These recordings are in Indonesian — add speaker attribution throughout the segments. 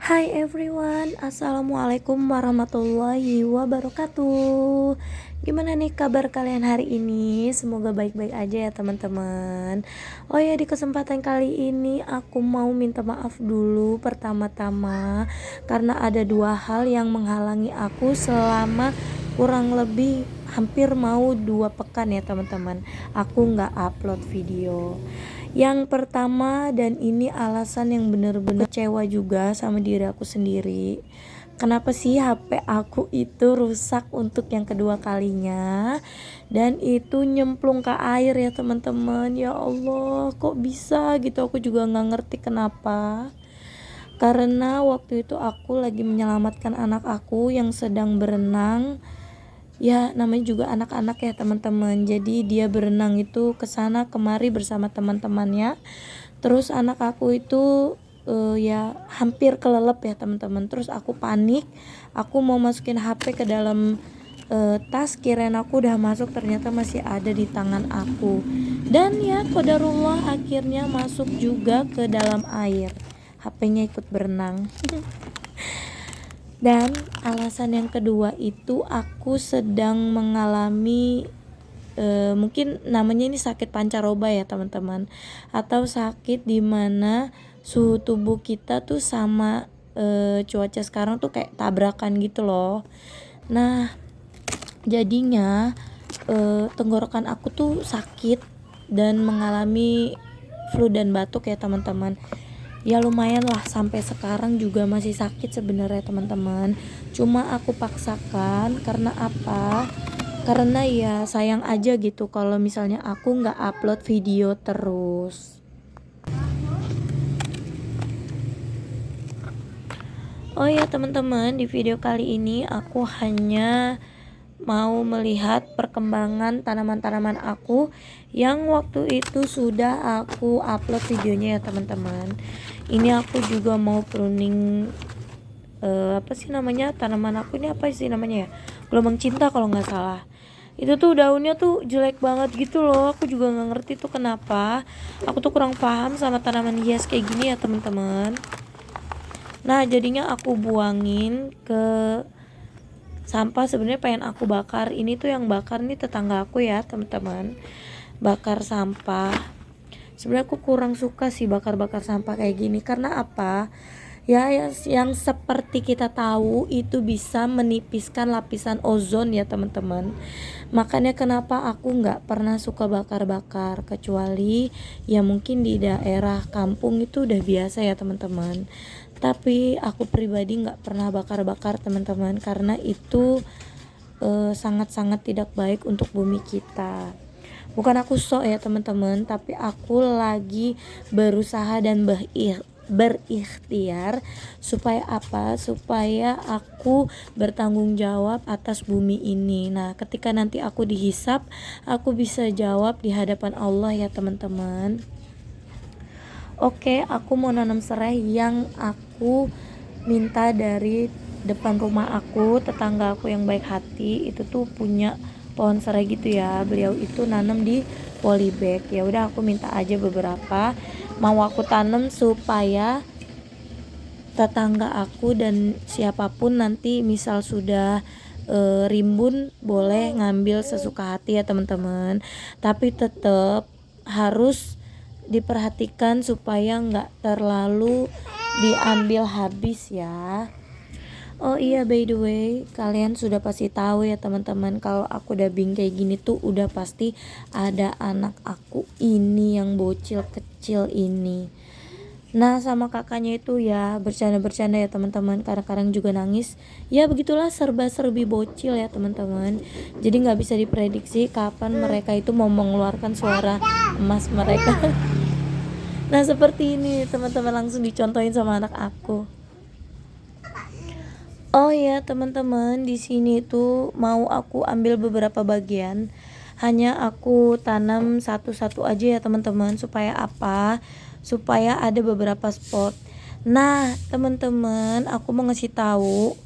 Speaker 1: Hai everyone, assalamualaikum warahmatullahi wabarakatuh. Gimana nih kabar kalian hari ini? Semoga baik-baik aja ya teman-teman. Oh ya, di kesempatan kali ini aku mau minta maaf dulu pertama-tama karena ada dua hal yang menghalangi aku selama kurang lebih hampir mau 2 pekan ya teman-teman. Aku nggak upload video. Yang pertama, dan ini alasan yang bener-bener kecewa juga sama diri aku sendiri. Kenapa sih HP aku itu rusak untuk yang kedua kalinya, dan itu nyemplung ke air ya teman-teman. Ya Allah, kok bisa gitu, aku juga nggak ngerti kenapa. Karena waktu itu aku lagi menyelamatkan anak aku yang sedang berenang. Ya namanya juga anak-anak ya teman-teman. Jadi dia berenang itu kesana kemari bersama teman-temannya. Terus anak aku itu ya hampir kelelep ya teman-teman. Terus aku panik, aku mau masukin HP ke dalam tas, kirain aku udah masuk, ternyata masih ada di tangan aku. Dan ya qadarullah akhirnya masuk juga ke dalam air. HP-nya ikut berenang. Dan alasan yang kedua itu aku sedang mengalami mungkin namanya ini sakit pancaroba ya teman-teman, atau sakit dimana suhu tubuh kita tuh sama cuaca sekarang tuh kayak tabrakan gitu loh. Nah jadinya tenggorokan aku tuh sakit dan mengalami flu dan batuk ya teman-teman. Ya lumayan lah, sampai sekarang juga masih sakit sebenarnya teman-teman. Cuma aku paksakan karena apa? Karena ya sayang aja gitu kalau misalnya aku nggak upload video terus. Oh ya teman-teman, di video kali ini aku hanya mau melihat perkembangan tanaman-tanaman aku yang waktu itu sudah aku upload videonya ya teman-teman. Ini aku juga mau pruning apa sih namanya, tanaman aku ini apa sih namanya ya, gelombang cinta kalau nggak salah. Itu tuh daunnya tuh jelek banget gitu loh. Aku juga nggak ngerti tuh kenapa. Aku tuh kurang paham sama tanaman hias kayak gini ya teman-teman. Nah jadinya aku buangin ke sampah. Sebenarnya pengen aku bakar. Ini tuh yang bakar nih tetangga aku ya teman-teman, bakar sampah. Sebenarnya aku kurang suka sih bakar-bakar sampah kayak gini. Karena apa ya, yang seperti kita tahu itu bisa menipiskan lapisan ozon ya teman-teman. Makanya kenapa aku nggak pernah suka bakar-bakar, kecuali ya mungkin di daerah kampung itu udah biasa ya teman-teman. Tapi aku pribadi nggak pernah bakar-bakar teman-teman, karena itu sangat-sangat tidak baik untuk bumi kita. Bukan aku sok ya teman-teman, tapi aku lagi berusaha dan berikhtiar supaya apa? Supaya aku bertanggung jawab atas bumi ini. Nah, ketika nanti aku dihisap, aku bisa jawab di hadapan Allah ya teman-teman. Oke, aku mau nanam serai yang aku minta dari depan rumah aku. Tetangga aku yang baik hati itu tuh punya pohon serai gitu ya. Beliau itu nanam di polybag. Ya udah aku minta aja beberapa. Mau aku tanam supaya tetangga aku dan siapapun nanti misal sudah rimbun boleh ngambil sesuka hati ya teman-teman. Tapi tetap harus diperhatikan supaya nggak terlalu diambil habis ya. Oh iya, by the way, kalian sudah pasti tahu ya teman-teman, kalau aku dubbing kayak gini tuh udah pasti ada anak aku ini yang bocil kecil ini. Nah sama kakaknya itu ya bercanda-bercanda ya teman-teman, kadang-kadang juga nangis. Ya begitulah serba-serbi bocil ya teman-teman. Jadi nggak bisa diprediksi kapan mereka itu mau mengeluarkan suara emas mereka. Nah seperti ini teman-teman, langsung dicontohin sama anak aku. Oh ya teman-teman, di sini tuh mau aku ambil beberapa bagian. Hanya aku tanam satu-satu aja ya teman-teman, supaya apa? Supaya ada beberapa spot. Nah teman-teman, aku mau ngasih tahu,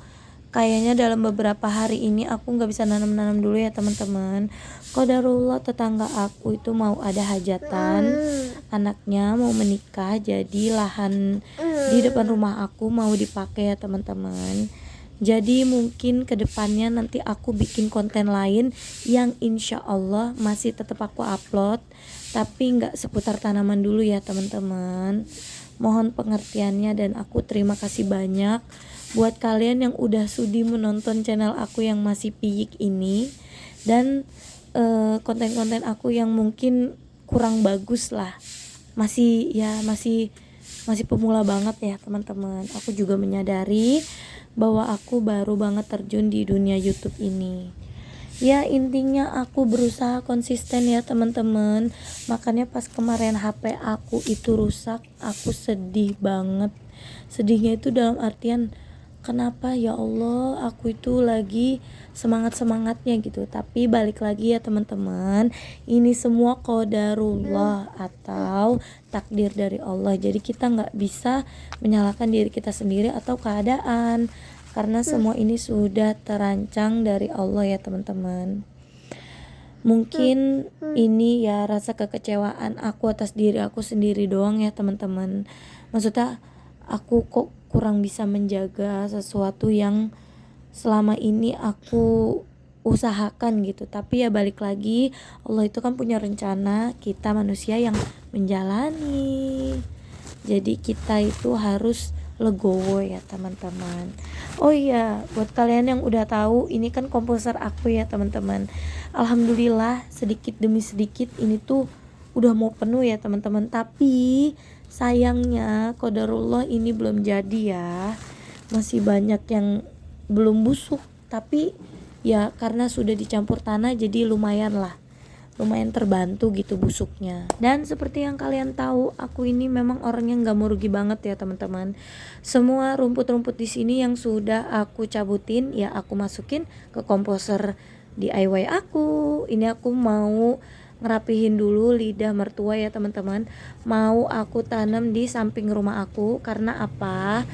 Speaker 1: kayaknya dalam beberapa hari ini aku nggak bisa nanam-nanam dulu ya teman-teman. Qadarullah tetangga aku itu mau ada hajatan, anaknya mau menikah, jadi lahan di depan rumah aku mau dipakai ya teman-teman. Jadi mungkin kedepannya nanti aku bikin konten lain yang insya Allah masih tetap aku upload, tapi nggak seputar tanaman dulu ya teman-teman. Mohon pengertiannya dan aku terima kasih banyak buat kalian yang udah sudi menonton channel aku yang masih piyik ini. Dan konten-konten aku yang mungkin kurang bagus lah, masih pemula banget ya teman-teman. Aku juga menyadari bahwa aku baru banget terjun di dunia YouTube ini. Ya intinya aku berusaha konsisten ya teman-teman. Makanya pas kemarin HP aku itu rusak, aku sedih banget. Sedihnya itu dalam artian, kenapa ya Allah, aku itu lagi semangat-semangatnya gitu. Tapi balik lagi ya teman-teman, ini semua qadarullah atau takdir dari Allah. Jadi kita nggak bisa menyalahkan diri kita sendiri atau keadaan, karena semua ini sudah terancang dari Allah ya teman-teman. Mungkin ini ya rasa kekecewaan aku atas diri aku sendiri doang ya teman-teman. Maksudnya aku kok kurang bisa menjaga sesuatu yang selama ini aku usahakan gitu. Tapi ya balik lagi, Allah itu kan punya rencana, kita manusia yang menjalani. Jadi kita itu harus legowo ya teman-teman. Oh iya, buat kalian yang udah tahu, ini kan komposer aku ya teman-teman. Alhamdulillah sedikit demi sedikit ini tuh udah mau penuh ya teman-teman. Tapi sayangnya qadarullah ini belum jadi ya. Masih banyak yang belum busuk, tapi ya karena sudah dicampur tanah jadi lumayan terbantu gitu busuknya. Dan seperti yang kalian tahu, aku ini memang orangnya nggak mau rugi banget ya teman-teman. Semua rumput-rumput di sini yang sudah aku cabutin ya aku masukin ke komposer DIY aku. Ini aku mau ngerapihin dulu lidah mertua ya teman-teman. Mau aku tanam di samping rumah aku. Karena apa?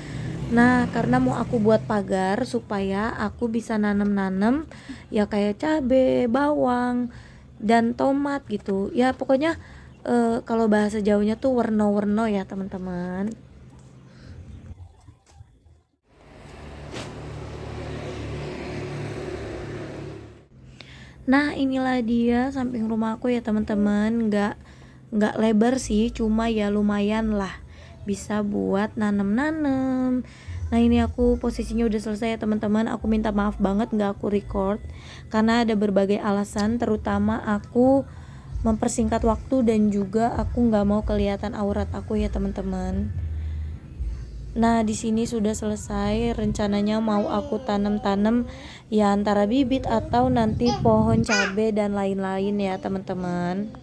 Speaker 1: Nah, karena mau aku buat pagar supaya aku bisa nanam-nanam ya kayak cabe, bawang, dan tomat gitu. Ya pokoknya kalau bahasa jauhnya tuh werno-werno ya teman-teman. Nah, inilah dia samping rumah aku ya teman-teman. Nggak lebar sih, cuma ya lumayan lah, bisa buat nanem-nanem. Nah ini aku posisinya udah selesai ya teman-teman. Aku minta maaf banget nggak aku record karena ada berbagai alasan, terutama aku mempersingkat waktu dan juga aku nggak mau kelihatan aurat aku ya teman-teman. Nah di sini sudah selesai, rencananya mau aku tanam-tanam ya antara bibit atau nanti pohon cabai dan lain-lain ya teman-teman.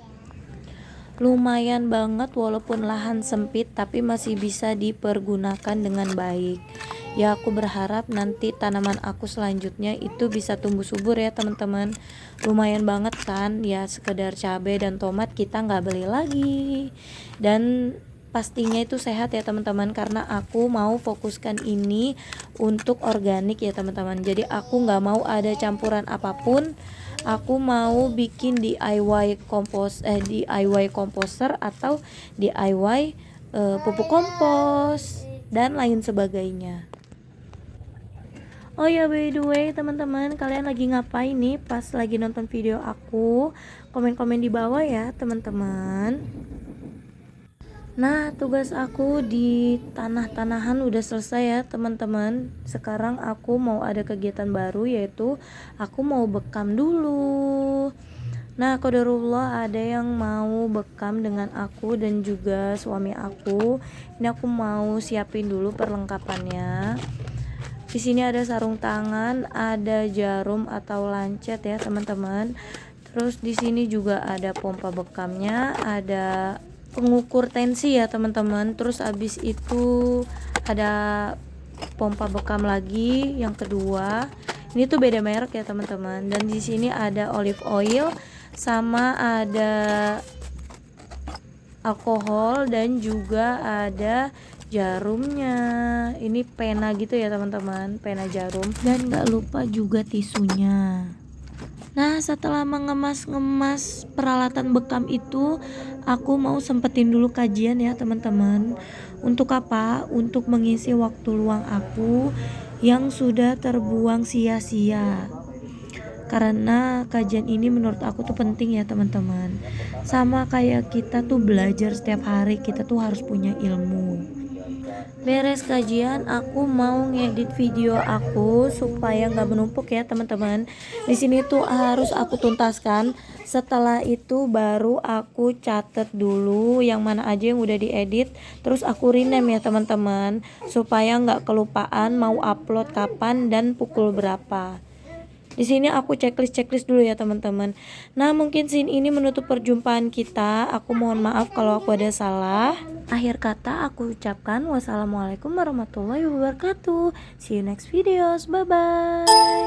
Speaker 1: Lumayan banget walaupun lahan sempit, tapi masih bisa dipergunakan dengan baik. Ya aku berharap nanti tanaman aku selanjutnya itu bisa tumbuh subur ya teman-teman. Lumayan banget kan, ya sekedar cabai dan tomat kita nggak beli lagi. Dan pastinya itu sehat ya teman-teman, karena aku mau fokuskan ini untuk organik ya teman-teman. Jadi aku nggak mau ada campuran apapun. Aku mau bikin DIY komposter atau DIY pupuk kompos dan lain sebagainya. Oh ya, by the way teman-teman, kalian lagi ngapain nih pas lagi nonton video aku? Komen-komen di bawah ya teman-teman. Nah, tugas aku di tanah-tanahan udah selesai ya teman-teman. Sekarang aku mau ada kegiatan baru, yaitu aku mau bekam dulu. Nah, qadarullah ada yang mau bekam dengan aku dan juga suami aku. Ini aku mau siapin dulu perlengkapannya. Di sini ada sarung tangan, ada jarum atau lancet ya teman-teman. Terus di sini juga ada pompa bekamnya, ada pengukur tensi ya teman-teman. Terus abis itu ada pompa bekam lagi yang kedua. Ini tuh beda merek ya teman-teman. Dan di sini ada olive oil sama ada alkohol dan juga ada jarumnya. Ini pena gitu ya teman-teman, pena jarum. Dan gak lupa juga tisunya. Nah, setelah mengemas-ngemas peralatan bekam itu, aku mau sempetin dulu kajian ya teman-teman. Untuk apa? Untuk mengisi waktu luang aku yang sudah terbuang sia-sia. Karena kajian ini menurut aku tuh penting ya teman-teman. Sama kayak kita tuh belajar setiap hari, kita tuh harus punya ilmu. Beres kajian, aku mau ngedit video aku supaya nggak menumpuk ya teman-teman. Di sini tuh harus aku tuntaskan. Setelah itu baru aku catet dulu yang mana aja yang udah diedit. Terus aku rename ya teman-teman, supaya nggak kelupaan mau upload kapan dan pukul berapa. Di sini aku checklist dulu ya teman-teman. Nah, mungkin scene ini menutup perjumpaan kita. Aku mohon maaf kalau aku ada salah. Akhir kata aku ucapkan wassalamualaikum warahmatullahi wabarakatuh. See you next videos. Bye bye.